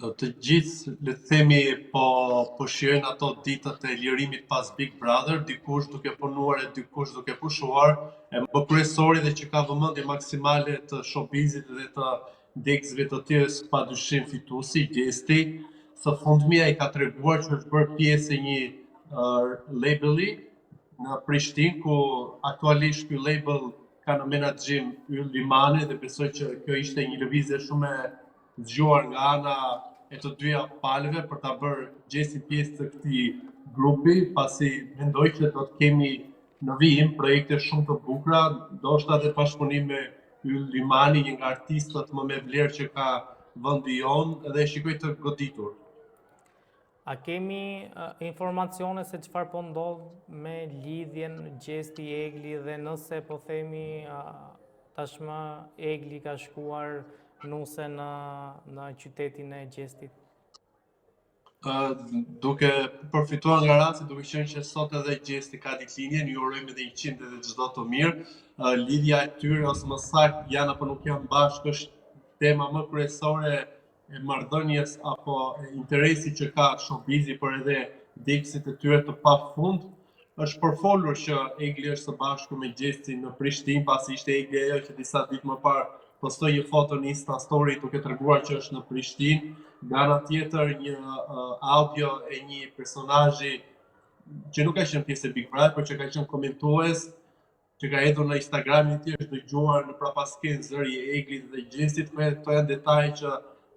Të gjithë, le të themi, po shijojnë ato ditët e lirimit pas Big Brother, dikush duke punuar e dikush duke pushuar, e më kryesori dhe që ka vëmendje maksimale të showbizit dhe të degësve të tjerë padyshim fituesi, Gjesti. Së fundmi ai ka treguar që është bërë pjesë e një labeli në Prishtinë, ku aktualisht ky label ka në menaxhim Yll Limani dhe besoj që kjo ishte një lëvizje shumë e zgjuar nga ana e të dyja palëve për ta bërë Gjestin pjesë të këtij grupi, pasi mendoj që do të kemi në vijim projekte shumë të bukura, ndoshta edhe bashkëpunim me Yll Limani, një nga artistët më me vlerë që ka vendi jonë, dhe shikoj të goditur. A kemi informacione se çfarë po ndodh me lidhjen Gjesti Egli dhe nëse po themi tashmë Egli ka shkuar nuse në qytetin e Gjestit? Duke përfituar nga rasti, duke qenë që sot edhe Gjesti ka ditëlindjen, ju urojmë edhe 100 edhe çdo të mirë. Lidhja e tyre ose më saktë janë apo nuk janë bashkë është tema më kryesore e marrëdhënies apo interesi që ka showbizi për edhe degësit e tyre të pafund. Është përfolur që Egli është së bashku me Gjestin në Prishtinë, pasi ishte Egli ajo që disa ditë më parë postoi një foto në Insta Story duke treguar që është në Prishtinë. Nga ana tjetër, një audio e një personazhi që nuk ka qenë pjesë e Big Brother, por që ka qenë komentues, që ka hedhur në Instagramin e tij, është dëgjuar në prapaskenë zëri e Eglit dhe Gjestit. Këto janë detaje që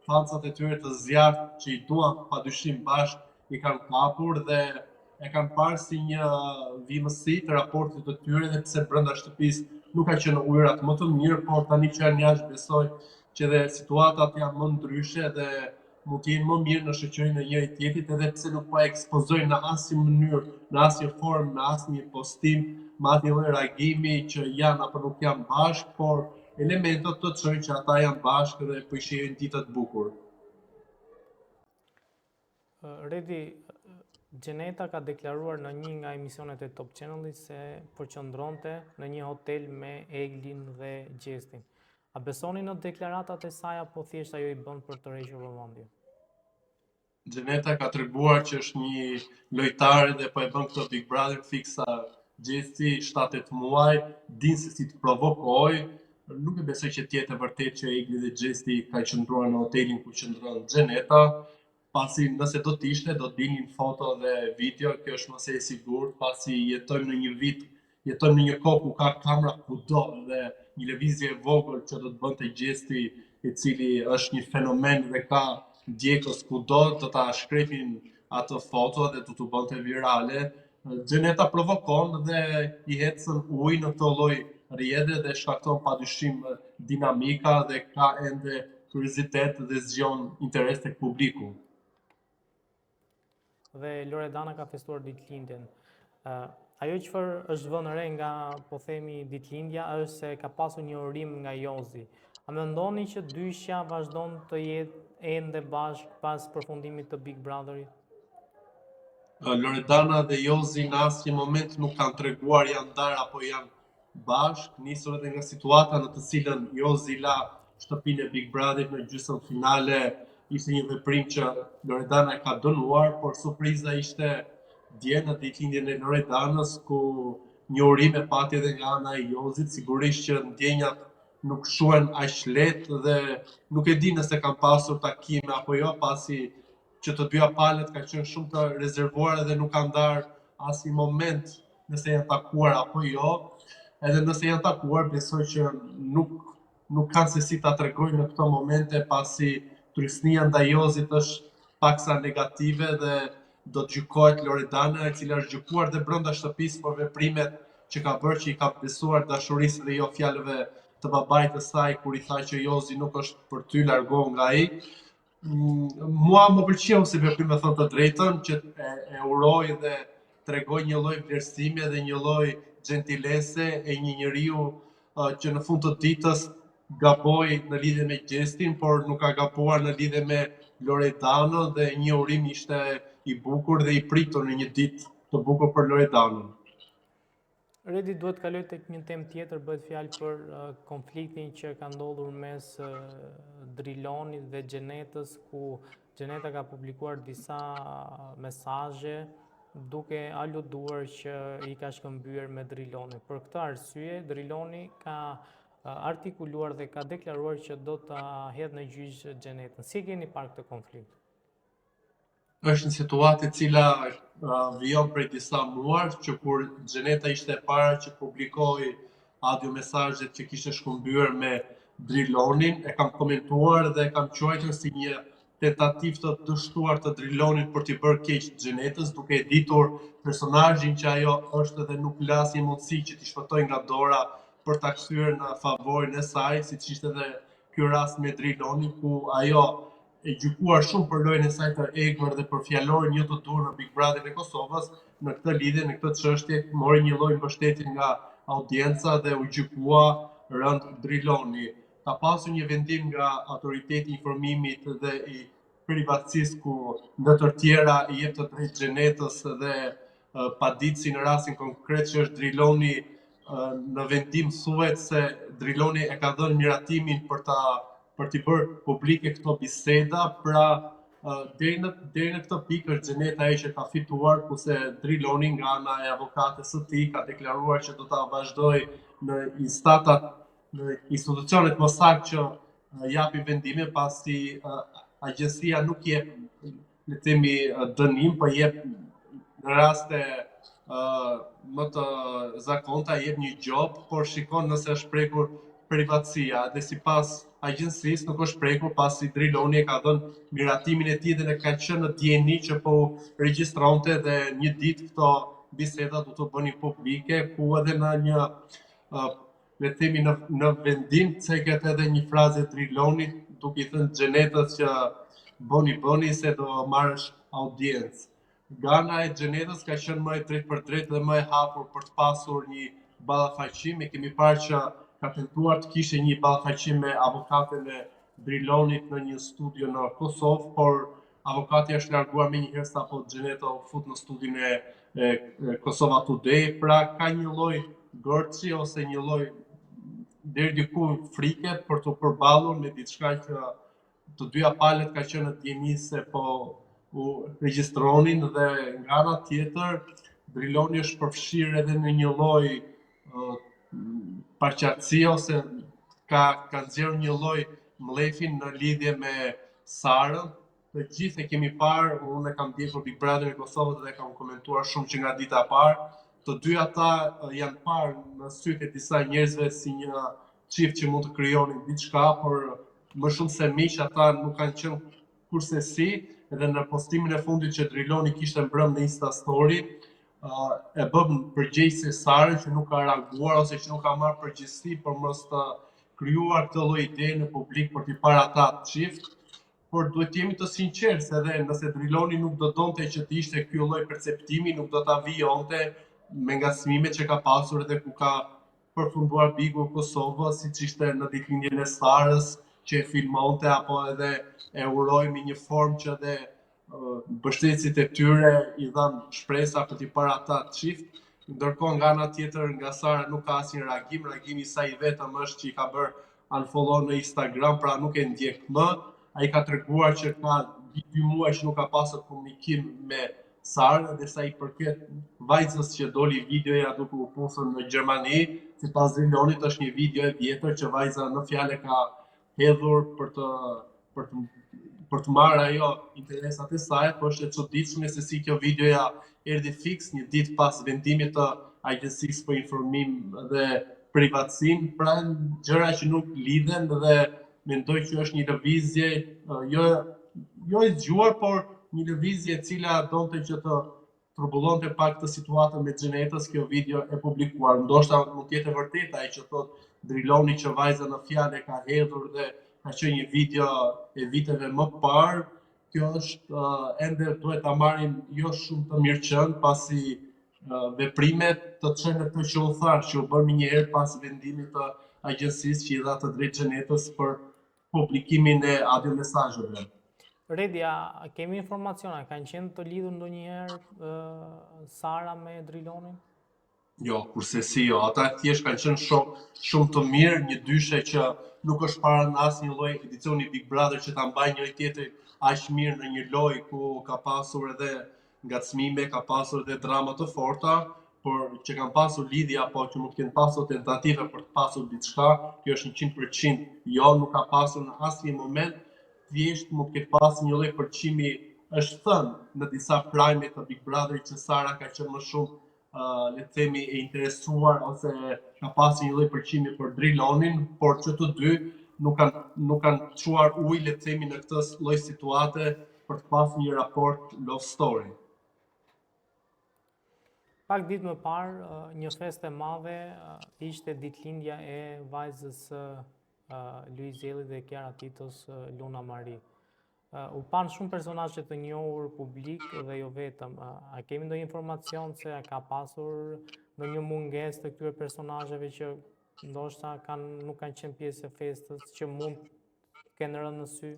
fansat e tyre të zjarrt që i duan padyshim bashkë i kanë kapur dhe e kanë parë si një vimësi të raportit të tyre, dhe pse brenda shtëpisë nuk ka qenë ujërat më të mirë, por tani që janë jashtë besoj që dhe situatat janë më ndryshe dhe mund të jenë më mirë në shoqërinë e njëri tjetrit, edhe pse nuk po ekspozojnë në asnjë mënyrë, në asnjë formë, në asnjë postim, madje edhe reagimi që janë apo nuk janë bashkë, por elementet të çojnë që ata janë bashkë dhe po shijojnë ditë të bukur. Redi, Xheneta ka deklaruar në një nga emisionet e Top Channel-it se përqendronte në një hotel me Eglin dhe Gjestin. A besoni në deklaratat e saj apo thjesht ajo i bën për të rrequr vëmendje? Xheneta ka treguar që është një lojtare dhe po e bën këtë Big Brother fiksa Gjesti 7-8 muaj, din se si të provokoj. Nuk e besoj që tjetë e vërtet që Egli dhe Gjesti ka qëndruar në hotelin ku qëndron Xheneta, pasi nëse do t'ishte, do t'binin foto dhe video, kjo është mëse e sigurt, pasi jetojmë në një vit, jetojmë në një kohë ku ka kamera kudo dhe një lëvizje e vogël që do të bënte Gjesti, i cili është një fenomen dhe ka ndjekës kudo, do ta shkrepin atë foto dhe do t'u bënte virale. Xheneta provokon dhe i ecën ujë në këtë lloj rrjedhe dhe shkakton padyshim dinamika dhe ka ende kuriozitet dhe zgjon interes tek publiku. Dhe Loredana ka festuar ditëlindjen. Ajo çfarë është vënë re nga, po themi, ditëlindja është se ka pasur një urim nga Jozi. A mendoni që dyshja vazhdon të jetë ende bashkë pas përfundimit të Big Brotherit? Loredana dhe Jozi në asnjë moment nuk kanë treguar janë ndarë apo janë bashkë, nisur edhe nga situata në të cilën Jozi la shtëpinë e Big Brotherit në gjysmën finale. Ishte një veprim që Loredana e ka dënuar, por surpriza ishte dje në ditëlindjen e Loredanës, ku një urim e pati edhe nga ana e Jozit. Sigurisht që ndjenjat nuk shuhen aq lehtë dhe nuk e di nëse kanë pasur takime apo jo, pasi që të dyja palët ka qenë shumë të rezervuara dhe nuk kanë ndarë asnjë moment nëse janë takuar apo jo. Edhe nëse janë takuar, besoj që nuk kanë se si ta tregojnë në këto momente, pasi trysnia ndaj Jozit është paksa negative dhe do të gjykohet Loredana, e cila është gjykuar dhe brenda shtëpisë për veprimet që ka bërë, që i ka besuar dashurisë dhe jo fjalëve të babait të saj kur i tha që Jozi nuk është për ty, largohu nga ai. Mua më pëlqeu si veprim, me thënë të drejtën, që e uroj dhe tregoj një lloj vlerësimi dhe një lloj gentilese e një njeriu që në fund të ditës gaboi në lidhje me Gjestin, por nuk ka gabuar në lidhje me Loredanën, dhe një urim ishte i bukur dhe i pritur në një ditë të bukur për Loredanën. Redi, duhet kaloj tek një temë tjetër, bëhet fjalë për konfliktin që ka ndodhur mes Drilonit dhe Xhenetës, ku Xheneta ka publikuar disa mesazhe duke aluduar që i ka shkëmbyer me Drilonin. Për këtë arsye, Driloni ka artikuluar dhe ka deklaruar që do ta hedhë në gjyq Xhenetën. Si e keni parë këtë konflikt? Është një situatë e cila vijon prej disa muaj, që kur Xheneta ishte e para që publikoi audio mesazhet që kishte shkëmbyer me Drilonin, e kam komentuar dhe e kam quajtur si një tentativë të dështuar të Drilonit për t'i bërë keq Xhenetës, duke e ditur personazhin që ajo është dhe nuk las një mundësi që t'i shpëtojë nga dora për ta kthyer në favorin e saj, siç ishte edhe ky rast me Drilonin, ku ajo e gjykuar shumë për lojën e saj të egër dhe për fjalorin jo të dur në Big Brotherin e Kosovës, në këtë lidhje, në këtë çështje, mori një lloj mbështetje nga audienca dhe u gjykua rënd Driloni. Ka pasur një vendim nga autoriteti i informimit dhe i privatësisë, ku në të tjera i jep të drejtë Xhenetës dhe paditësi në rastin konkret që është Driloni, në vendim thuhet se Driloni e ka dhënë miratimin për t'i bërë publike këto biseda, pra deri në këtë pikë është Xheneta ajo që ka fituar, kurse Driloni nga ana e avokatës së tij ka deklaruar që do ta vazhdojë në institucionet më saktë që japi vendime, pasi agjencia nuk jep, le të themi, dënim, po jep në raste më të zakonta jep një gjop, por shikon nëse është prekur privatësia, dhe sipas agjencisë nuk është prekur, pasi Driloni e ka dhënë miratimin e tij dhe ne ka qenë në dieni që po regjistronte dhe një ditë këto biseda do të bënin publike, ku edhe në një le të themi në vendim ceket edhe një frazë e Drilonit duke i thënë Xhenetës që bëni se do marrësh audiencë. Gana e Xhenetës ka qenë më e drejtë për drejtë dhe më e hapur për të pasur një ballafaqim. E kemi parë që ka tentuar të kishte një ballafaqim me avokatën e Drilonit në një studio në Kosovë, por avokati është larguar menjëherë sapo Xheneta u fut në studion e Kosova Today, pra ka një lloj gërçi ose një lloj deri diku frike për të përballur me diçka që të dyja palët ka qenë në dieni se po u regjistronin, dhe nga ana tjetër Driloni është përfshirë edhe në një lloj paraqartësie ose ka nxjerrë një lloj mllefin në lidhje me Sarën. Të gjithë e kemi parë, unë e kam ndjekur Big Brotherin e Kosovës dhe kam komentuar shumë që nga dita e parë. Të dy ata janë parë në sytë e disa njerëzve si një çift që mund të krijonin diçka, por më shumë se miq ata nuk kanë qenë kursesi, edhe në postimin e fundit që Driloni kishte mbrëm në Insta Story, e bëm përgjegjëse Sarën që nuk ka reaguar ose që nuk ka marrë përgjegjësi për mos të krijuar këtë lloj ideje në publik për t'i parë ata çift. Por duhet të jemi të sinqertë se edhe nëse Driloni nuk do donte që të ishte ky lloj perceptimi, nuk do ta vijonte me ngacmimet që ka pasur edhe ku ka përfunduar Bigu Kosovës, siç ishte në ditëlindjen e Sarës, që e filmonte apo edhe e uroi me një formë që edhe mbështetësit e tyre i dhan shpresa për t'i parë ata çift, ndërkohë nga ana tjetër nga Sara nuk ka asnjë reagim, reagimi i saj i vetëm është që i ka bërë unfollow në Instagram, pra nuk e ndjek më. Ai ka treguar që ka 2 muaj që nuk ka pasur komunikim me Sarën, dhe sa i përket vajzës që doli videoja duke u pusur në Gjermani, sipas Drilonit është një video e vjetër që vajza në fjalë ka hedhur për të marrë ajo interesat e saj, por është e çuditshme se si kjo videoja erdhi fiks një ditë pas vendimit të agjencisë për informim dhe privatësinë, pra gjëra që nuk lidhen, dhe mendoj që është një lëvizje jo e zgjuar, por një lëvizje e cila donte që të turbullonte pak të situatën me Xhenetës. Kjo video e publikuar, ndoshta mund të jetë e vërtetë ai që thot Driloni që vajza në fjalë ka hedhur dhe ka qenë një video e viteve më parë. Kjo është ende duhet ta marrim jo shumë të mirëqënd, pasi veprimet të çojnë në këtë që u thash, që u bën më njëherë pas vendimit të agjencisë që i dha të drejtë Xhenetës për publikimin e audio mesazheve. Redi, a kemi informacione, kanë qenë të lidhur ndonjëherë Sara me Drilonin? Jo, kurse si jo, ata thjesht kanë qenë shumë të mirë, një dyshe që nuk është para në asnjë lloj edicioni Big Brother që ta mbajnë njëri tjetrin aq mirë në një lojë ku ka pasur edhe ngacmime, ka pasur edhe drama të forta, por që kanë pasur lidhje apo që mund të kenë pasur tentative për të pasur diçka, kjo është 100% jo, nuk ka pasur në asnjë moment, thjesht mund të ketë pasur një lloj përqimi, është thënë në disa prime të Big Brother që Sara ka qenë më shumë le të themi e interesuar ose ka pasur një lloj përqimi për Drilonin, por që të dy nuk kanë çuar ujë le të themi në këtë lloj situate për të pasur një raport love story. Pak ditë më parë, një festë e madhe ishte ditëlindja e vajzës Luizelli dhe Kiara Titos, Luna Mari. U panë shumë personazhe të njohur publik dhe jo vetëm. A kemi ndonjë informacion se a ka pasur ndonjë mungesë të këtyre personazheve që ndoshta nuk kanë qenë pjesë e festës, që mund të kenë rënë në sy?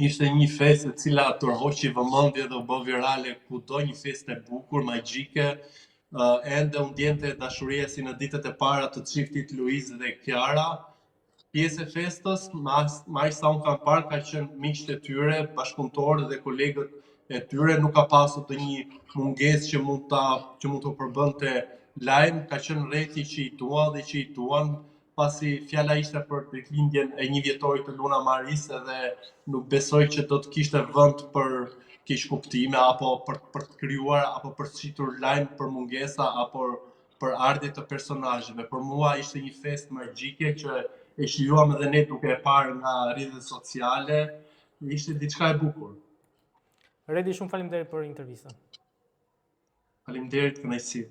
Ishte një festë e cila tërhoqi vëmendje dhe u bë virale kudo, një festë e bukur, magjike, ende u ndjente dashuria si në ditët e para të çiftit Luiz dhe Kiara. Pjesë e festës, më sa unë kam parë, ka qenë miqtë e tyre, bashkëpunëtorë dhe kolegët e tyre, nuk ka pasur të një mungesë që mund të përbënte lajm, ka qenë rrethi që i duan dhe që i duan, pasi fjala ishte për ditëlindjen e 1 vjetorit të Luna Maris edhe nuk besoj që do të kishte vend për keq kuptime apo për të krijuar apo për të shitur lajm për mungesa apo për ardhje të personazheve. Për mua ishte një festë magjike që e shijuam edhe ne duke e parë nga rrjetet sociale, ishte diçka e bukur. Redi, shumë faleminderit për intervistën. Faleminderit, kënaqësi.